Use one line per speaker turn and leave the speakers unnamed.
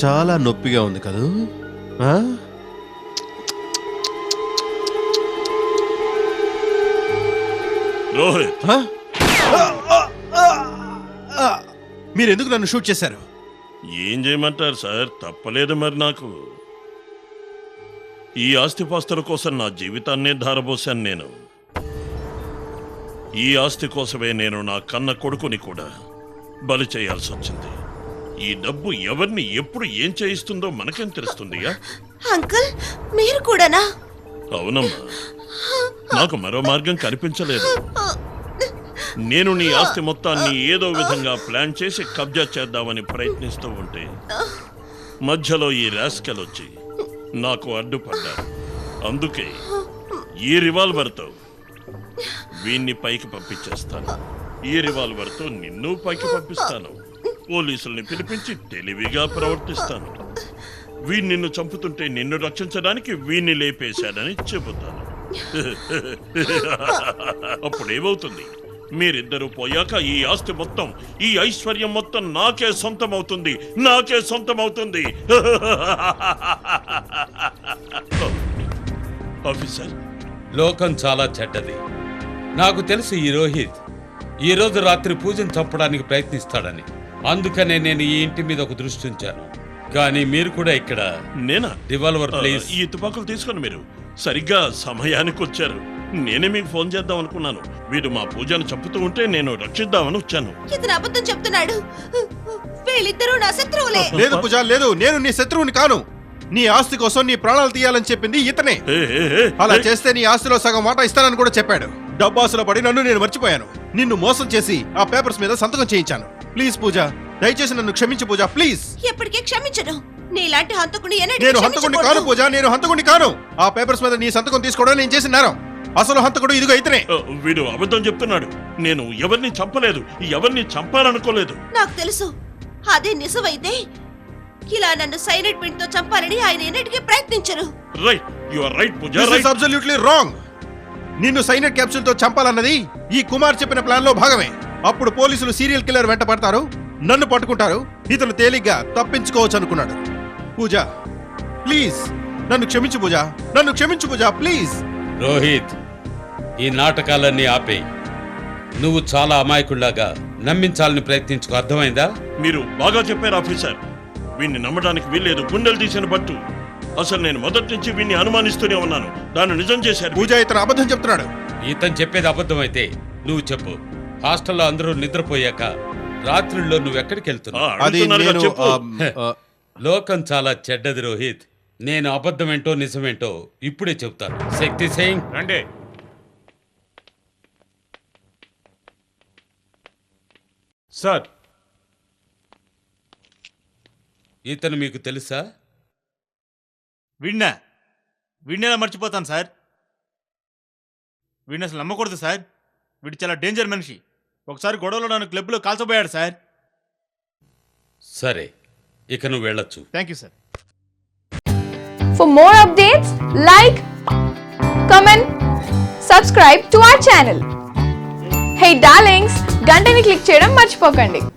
చాలా నొప్పిగా ఉంది కదూ?
రోహిత్,
మీరెందుకు నన్ను షూట్ చేశారు?
ఏం చేయమంటారు సార్, తప్పలేదు మరి నాకు. ఈ ఆస్తిపాస్తుల కోసం నా జీవితాన్నే ధారపోశాను నేను. ఈ ఆస్తి కోసమే నేను నా కన్న కొడుకుని కూడా బలి చేయాల్సి వచ్చింది. ఈ డబ్బు ఎవరిని ఎప్పుడు ఏం చేయిస్తుందో మనకేం తెలుస్తుంది?
అంకుల్, మీరు కూడానా?
అవునమ్మా, నాకు మరో మార్గం కనిపించలేదు. నేను నీ ఆస్తి మొత్తాన్ని ఏదో విధంగా ప్లాన్ చేసి కబ్జా చేద్దామని ప్రయత్నిస్తూ ఉంటే మధ్యలో ఈ రాస్కెల్ వచ్చి నాకు అడ్డుపడ్డారు. అందుకే ఈ రివాల్వర్తో వీణ్ణి పైకి పంపించేస్తాను. ఈ రివాల్వర్తో నిన్ను పైకి పంపిస్తాను. పోలీసుల్ని పిలిపించి తెలివిగా ప్రవర్తిస్తాను. వీణ్ నిన్ను చంపుతుంటే నిన్ను రక్షించడానికి వీణ్ణి లేపేశాడని చెబుతాను. అప్పుడేమవుతుంది? మీరిద్దరూ పోయాక ఈ ఆస్తి మొత్తం, ఈ ఐశ్వర్యం మొత్తం నాకే సొంతమవుతుంది, నాకే సొంతమవుతుంది. ఆఫీసర్,
లోకం చాలా చెడ్డది. నాకు తెలుసు ఈ రోహిత్ ఈ రోజు రాత్రి పూజను చంపడానికి ప్రయత్నిస్తాడని. అందుకనే నేను ఈ ఇంటి మీద ఒక దృష్టి ఉంచాను. కానీ మీరు కూడా ఇక్కడ.
నేనా?
Revolver please.
ఈ తుపాకులు తీసుకొని మీరు సరిగ్గా సమయానికి వచ్చారు. నేనే మీకు ఫోన్ చేద్దాం అనుకున్నాను. వీడు మా పూజను చంపుతూ ఉంటే నేను రక్షిద్దామని వచ్చాను.
ఇతను అబద్ధం చెప్తున్నాడు. వీళ్ళిద్దరూ నా శత్రువులే.
లేదు పూజ, లేదు, నేను నీ శత్రువుని కాను. నీ ఆస్తి కోసం నీ ప్రాణాలు తీయాలని చెప్పింది ఇతనే. అలా చేస్తే నీ ఆస్తిలో సగం వాటా ఇస్తానని కూడా చెప్పాడు. డబ్బాసులో పడి నన్ను నేను మర్చిపోయాను. నిన్ను మోసం చేసి ఆ పేపర్స్ మీద సంతకం చేయించాను. ప్లీజ్ పూజ, దయచేసి నన్ను క్షమించు పూజ, ప్లీజ్.
ఎప్పటికీ క్షమించను. నీలాంటి హంతకుని
నేను హంతకుడిని కాను పూజ, నేను హంతకుడిని కాను. ఆ పేపర్స్ మీద నీ సంతకం తీసుకోవడం నేను చేసిన నేరం. అసలు హంతకుడు ఇదిగో ఇతనే.
వీడు అబద్ధం చెప్తున్నాడు. నేను ఎవరిని చంపలేదు, ఎవరిని చంపాలనుకోలేదు.
నాకు తెలుసు. అదే నిజమైతే ఇలా నన్ను సైనైడ్ పిన్ తో చంపాలని ఆయన ఎన్నటికీ ప్రయత్నించరు.
Right, you are right Pooja.
This is absolutely wrong. నిన్ను సైనైడ్ క్యాప్సూల్ తో చంపాలన్నది ఈ కుమార్ చెప్పిన ప్లాన్ లో భాగమే. అప్పుడు పోలీసులు సీరియల్ కిల్లర్ వెంట పడతారు, నన్ను పట్టుకుంటారు. ఇతను తేలిగ్గా తప్పించుకోవచ్చు అనుకున్నాడు. పూజ ప్లీజ్ నన్ను క్షమించు పూజ, నన్ను క్షమించు పూజ, ప్లీజ్.
రోహిత్, ఈ నాటకాలన్నీ ఆపేయి. నువ్వు చాలా అమాయకుల్లాగా నమ్మించాలని ప్రయత్నించుకో, అర్థమైందా?
మీరు బాగా చెప్పారు ఆఫీసర్. వీణ్ణి నమ్మడానికి వీల్లేదు. గుండెలు తీసిన బట్టు. అసలు నేను మొదటి నుంచి వీణ్ణి అనుమానిస్తూనే ఉన్నాను. దాన్ని నిజం చేశారు.
పూజ ఇతను అబద్ధం చెప్తున్నాడు.
ఇతను చెప్పేది అబద్ధమైతే నువ్వు చెప్పు. హాస్టల్లో అందరూ నిద్రపోయాక రాత్రుల్లో నువ్వెక్కడికి వెళ్తున్నావు? లోకం చాలా చెడ్డది రోహిత్. నేను అబద్ధమేంటో నిజమేంటో ఇప్పుడే చెప్తాను. శక్తి సింగ్
రండి. సార్,
ఇతను మీకు తెలుసా?
వీడినేలా మర్చిపోతాను సార్. వీడిని అసలు నమ్మకూడదు సార్. వీడు చాలా డేంజర్ మనిషి. ఒకసారి గొడవలో నన్ను క్లబ్లో కాల్చబోయాడు సార్.
సరే, ఇక నువ్వు వెళ్ళొచ్చు.
Thank you sir.
For more updates, like subscribe to our channel. Hey darlings, గంటని click చేయడం మర్చిపోకండి.